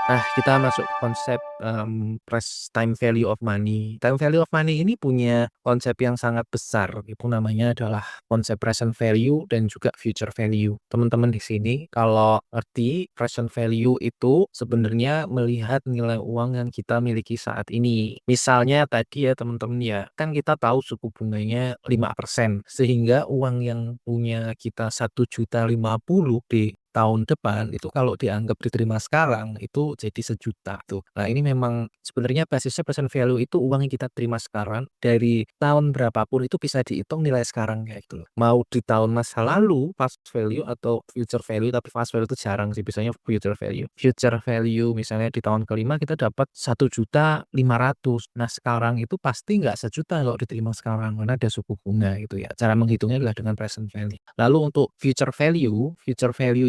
Nah, kita masuk ke konsep, time value of money. Time value of money ini punya konsep yang sangat besar, itu namanya adalah konsep present value dan juga future value. Teman-teman di sini kalau ngerti present value itu sebenarnya melihat nilai uang yang kita miliki saat ini. Misalnya tadi ya teman-teman ya, kan kita tahu suku bunganya 5%, sehingga uang yang punya kita 1.050.000 di tahun depan itu kalau dianggap diterima sekarang itu jadi 1.000.000 tuh. Nah, ini memang sebenarnya basisnya present value itu uang yang kita terima sekarang dari tahun berapapun itu bisa dihitung nilai sekarangnya gitu loh. Mau di tahun masa lalu past value atau future value, tapi past value itu jarang sih, biasanya future value. Future value misalnya di tahun kelima kita dapat 1.500.000. Nah, sekarang itu pasti nggak 1.000.000 kalau diterima sekarang karena ada suku bunga gitu ya. Cara menghitungnya adalah dengan present value. Lalu untuk future value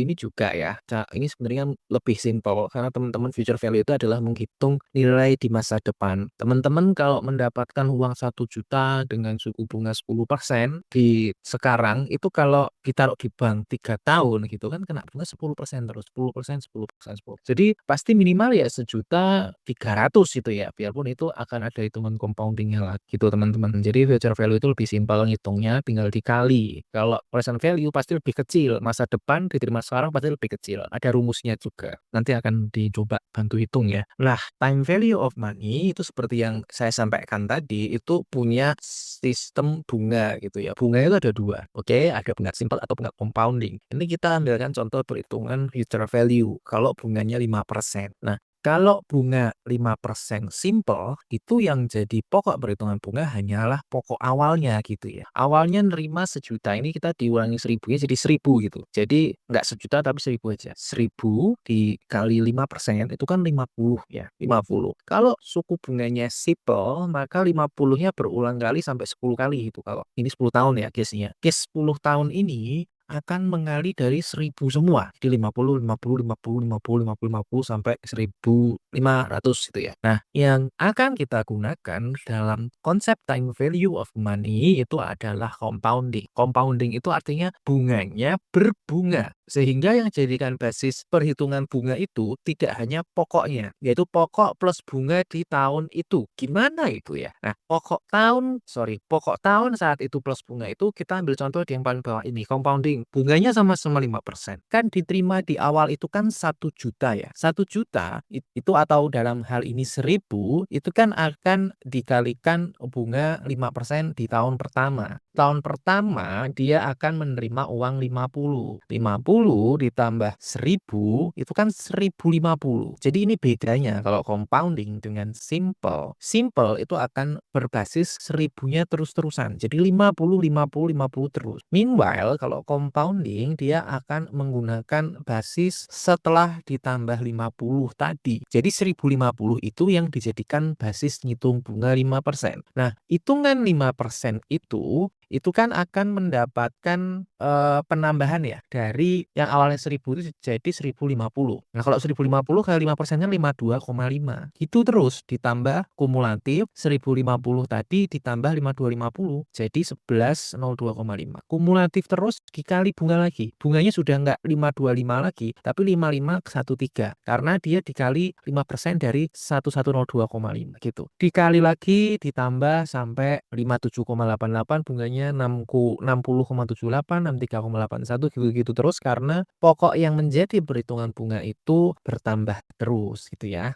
ini juga ya, ini sebenarnya lebih simpel karena teman-teman future value itu adalah menghitung nilai di masa depan. Teman-teman kalau mendapatkan uang 1.000.000 dengan suku bunga 10% di sekarang, itu kalau ditaruh di bank 3 tahun gitu kan kena bunga 10% terus, 10%, 10%, 10. Jadi pasti minimal ya 1.300.000 itu ya, biarpun itu akan ada hitungan compounding-nya lah gitu teman-teman. Jadi future value itu lebih simpel ngitungnya tinggal dikali. Kalau present value pasti lebih kecil, masa depan diterima sekarang pasti lebih kecil. Ada rumusnya juga. Nanti akan dicoba bantu hitung ya. Nah, time value of money itu seperti yang saya sampaikan tadi, itu punya sistem bunga gitu ya. Bunga itu ada dua, oke? Ada bunga simple atau bunga compounding. Ini kita ambilkan contoh perhitungan future value. Kalau bunganya 5%. Nah, kalau bunga 5% simple, itu yang jadi pokok perhitungan bunga hanyalah pokok awalnya gitu ya. Awalnya nerima 1.000.000, ini kita diulangi 1.000-nya jadi 1.000 gitu. Jadi nggak 1.000.000 tapi 1.000 aja. 1.000 dikali 5% itu kan 50 ya, 50. Kalau suku bunganya simple, maka 50-nya berulang kali sampai 10 kali gitu. Kalau ini 10 tahun ya case-nya. Case 10 tahun ini akan mengali dari 1.000 semua. Jadi 50, 50, 50, 50, 50, 50 sampai 1.500 gitu ya. Nah, yang akan kita gunakan dalam konsep time value of money itu adalah compounding. Compounding itu artinya bunganya berbunga. Sehingga yang jadikan basis perhitungan bunga itu tidak hanya pokoknya, yaitu pokok plus bunga di tahun itu. Gimana itu ya? Nah, pokok tahun saat itu plus bunga itu kita ambil contoh di yang paling bawah ini, compounding. Bunganya sama-sama 5%. Kan diterima di awal itu kan 1.000.000 ya. 1.000.000 itu atau dalam hal ini 1.000 itu kan akan dikalikan bunga 5% di tahun pertama. Tahun pertama dia akan menerima uang 50. 50 ditambah 1.000 itu kan 1.050. Jadi ini bedanya kalau compounding dengan simple. Simple itu akan berbasis 1.000-nya terus-terusan. Jadi 50, 50, 50 terus. Meanwhile kalau compounding dia akan menggunakan basis setelah ditambah 50 tadi. Jadi 1.050 itu yang dijadikan basis ngitung bunga 5%. Nah, hitungan 5% itu kan akan mendapatkan penambahan ya dari yang awalnya 1.000 itu jadi 1.050. Nah, kalau 1.050 kali 5%-nya 52,5. Gitu terus ditambah kumulatif 1.050 tadi ditambah 5250 jadi 1102,5. Kumulatif terus dikali bunga lagi. Bunganya sudah enggak 525 lagi, tapi 5513 karena dia dikali 5% dari 1102,5 gitu. Dikali lagi ditambah sampai 57,88 bunganya 60,78, 63,81 gitu-gitu terus karena pokok yang menjadi perhitungan bunga itu bertambah terus gitu ya.